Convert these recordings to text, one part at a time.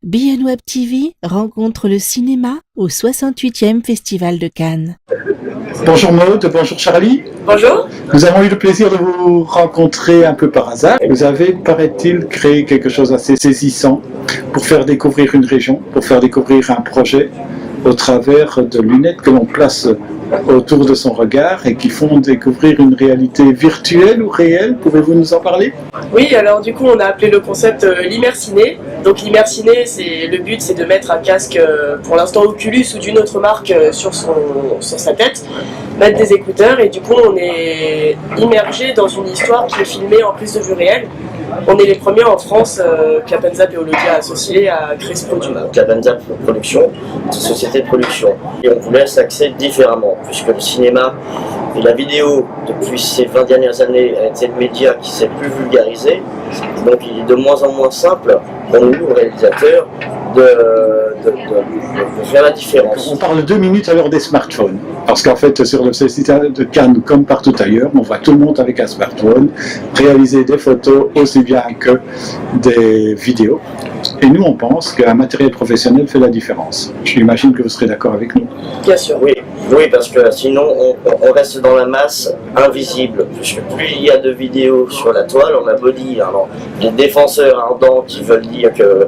BNweb TV rencontre le cinéma au 68e Festival de Cannes. Bonjour Maude, bonjour Charlie. Bonjour. Nous avons eu le plaisir de vous rencontrer un peu par hasard. Vous avez, paraît-il, créé quelque chose d'assez saisissant pour faire découvrir une région, pour faire découvrir un projet au travers de lunettes que l'on place autour de son regard et qui font découvrir une réalité virtuelle ou réelle. Pouvez-vous nous en parler? Oui, alors du coup on a appelé le concept l'immerciné. Donc l'immerciné, le but c'est de mettre un casque, pour l'instant Oculus ou d'une autre marque sur sa tête, mettre des écouteurs et du coup on est immergé dans une histoire qui est filmée en prise de vue réelle. On est les premiers en France, Clapanzap et Holodia associés à créer ce produit. Clapanzap Production, c'est une société de production. Et on voulait s'axer différemment, puisque le cinéma et la vidéo, depuis ces 20 dernières années, a été le média qui s'est plus vulgarisé. Donc il est de moins en moins simple pour nous, réalisateurs, de faire la différence. On parle 2 minutes alors des smartphones, parce qu'en fait sur le festival de Cannes comme partout ailleurs, on voit tout le monde avec un smartphone réaliser des photos aussi bien que des vidéos. Et nous on pense qu'un matériel professionnel fait la différence. J'imagine que vous serez d'accord avec nous. Bien sûr. Oui, parce que sinon on reste dans la masse invisible, puisque plus il y a de vidéos sur la toile, on a beau dire, alors, les défenseurs ardents qui veulent dire que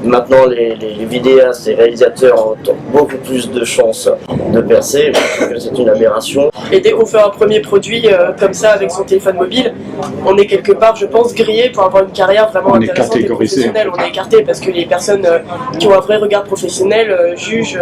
maintenant les vidéastes et réalisateurs ont beaucoup plus de chances de percer, parce que c'est une aberration. Et dès qu'on fait un premier produit comme ça avec son téléphone mobile, on est quelque part, je pense, grillé pour avoir une carrière vraiment intéressante et professionnelle. On est écarté parce que les personnes qui ont un vrai regard professionnel jugent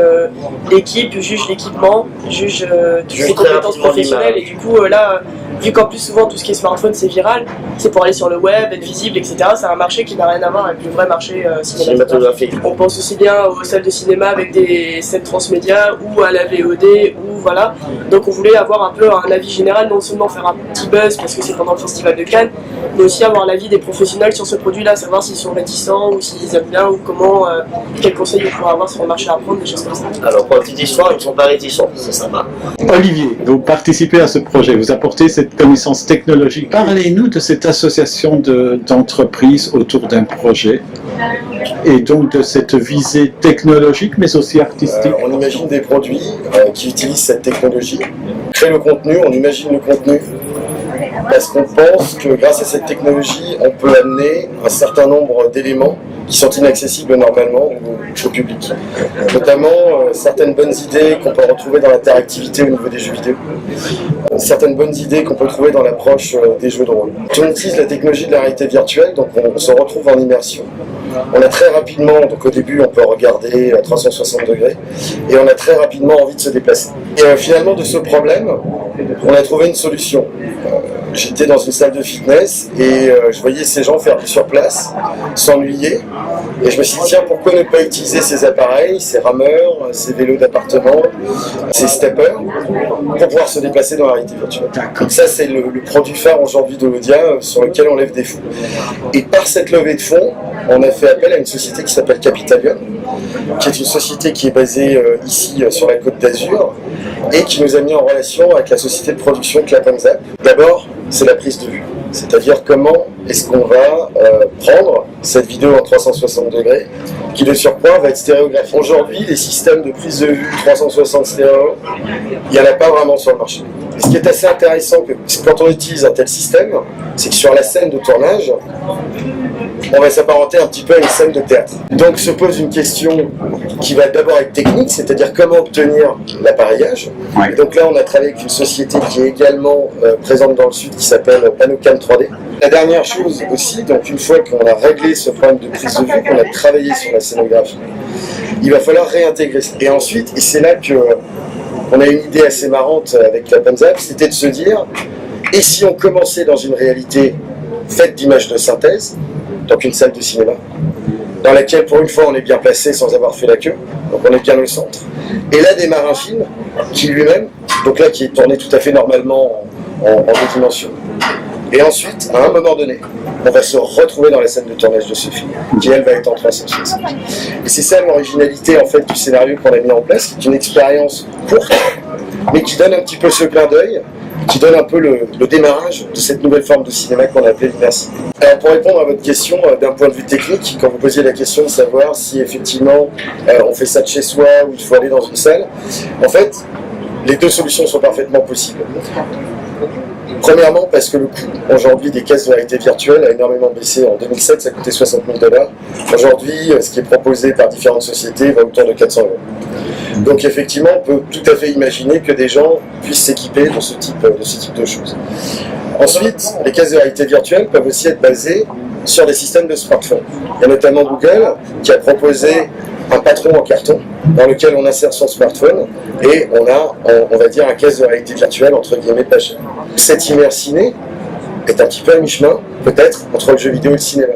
l'équipe, jugent l'équipement, jugent toutes ses compétences professionnelles. Et du coup, là, vu qu'en plus souvent tout ce qui est smartphone c'est viral, c'est pour aller sur le web, être visible, etc. C'est un marché qui n'a rien à voir avec le vrai marché cinématographique. On pense aussi bien aux salles de cinéma avec des scènes transmédia ou à la VOD ou voilà. Donc on voulait avoir un peu un avis général, non seulement faire un petit buzz parce que c'est pendant le festival de Cannes, mais aussi avoir l'avis des professionnels sur ce produit-là, savoir s'ils sont réticents ou s'ils aiment bien ou comment, quels conseils ils pourraient avoir sur le marché à prendre, des choses comme ça. Alors pour la petite histoire, ils ne sont pas réticents, c'est sympa. Olivier, vous participez à ce projet, vous apportez cette connaissance technologique. Parlez-nous de cette association d'entreprises autour d'un projet et donc de cette visée technologique mais aussi artistique. On imagine des produits qui utilisent cette technologie, on crée le contenu, on imagine le contenu, parce qu'on pense que grâce à cette technologie, on peut amener un certain nombre d'éléments qui sont inaccessibles normalement au public. Notamment certaines bonnes idées qu'on peut retrouver dans l'interactivité au niveau des jeux vidéo, certaines bonnes idées qu'on peut trouver dans l'approche des jeux de rôle. On utilise la technologie de la réalité virtuelle, donc on se retrouve en immersion. On a très rapidement, donc au début on peut regarder à 360 degrés, et on a très rapidement envie de se déplacer. Et finalement de ce problème, on a trouvé une solution. J'étais dans une salle de fitness et je voyais ces gens faire sur place, s'ennuyer. Et je me suis dit, tiens, pourquoi ne pas utiliser ces appareils, ces rameurs, ces vélos d'appartement, ces steppers, pour pouvoir se déplacer dans la réalité virtuelle. Donc ça, c'est le produit phare aujourd'hui d'Holodia sur lequel on lève des fonds. Et par cette levée de fonds, on a fait appel à une société qui s'appelle Capitalium, qui est une société qui est basée ici sur la Côte d'Azur et qui nous a mis en relation avec la société de production Clapanzap. D'abord, c'est la prise de vue, c'est-à-dire comment est-ce qu'on va prendre cette vidéo en 360 degrés qui de surcroît va être stéréographique. Aujourd'hui, les systèmes de prise de vue 360 stéréo, il n'y en a pas vraiment sur le marché. Et ce qui est assez intéressant, quand on utilise un tel système, c'est que sur la scène de tournage, on va s'apparenter un petit peu à une scène de théâtre. Donc se pose une question qui va d'abord être technique, c'est-à-dire comment obtenir l'appareillage. Ouais. Donc là, on a travaillé avec une société qui est également présente dans le sud, qui s'appelle Panocam 3D. La dernière chose aussi, donc une fois qu'on a réglé ce problème de prise de vue, qu'on a travaillé sur la scénographie, il va falloir réintégrer ça. Et ensuite, et c'est là qu'on a une idée assez marrante avec la Panzap, c'était de se dire, et si on commençait dans une réalité faite d'images de synthèse, donc une salle de cinéma, dans laquelle pour une fois on est bien placé sans avoir fait la queue, donc on est bien au centre. Et là démarre un film qui lui-même, donc là qui est tourné tout à fait normalement en 2 dimensions. Et ensuite, à un moment donné, on va se retrouver dans la scène de tournage de ce film, qui elle va être en 360. Et c'est ça l'originalité en fait du scénario qu'on a mis en place, qui est une expérience courte, mais qui donne un petit peu ce clin d'œil qui donne un peu le démarrage de cette nouvelle forme de cinéma qu'on a appelée l'immersif. Alors pour répondre à votre question d'un point de vue technique, quand vous posiez la question de savoir si effectivement on fait ça de chez soi ou il faut aller dans une salle, en fait les deux solutions sont parfaitement possibles. Premièrement parce que le coût aujourd'hui des caisses de réalité virtuelle a énormément baissé. En 2007 ça coûtait 60 000 $. Aujourd'hui ce qui est proposé par différentes sociétés va autour de 400 €. Donc effectivement, on peut tout à fait imaginer que des gens puissent s'équiper de ce type de choses. Ensuite, les caisses de réalité virtuelle peuvent aussi être basées sur des systèmes de smartphones. Il y a notamment Google qui a proposé un patron en carton dans lequel on insère son smartphone et on a, on va dire, un caisse de réalité virtuelle entre guillemets pas cher. Cette immersiné est un petit peu à mi-chemin, peut-être, entre le jeu vidéo et le cinéma.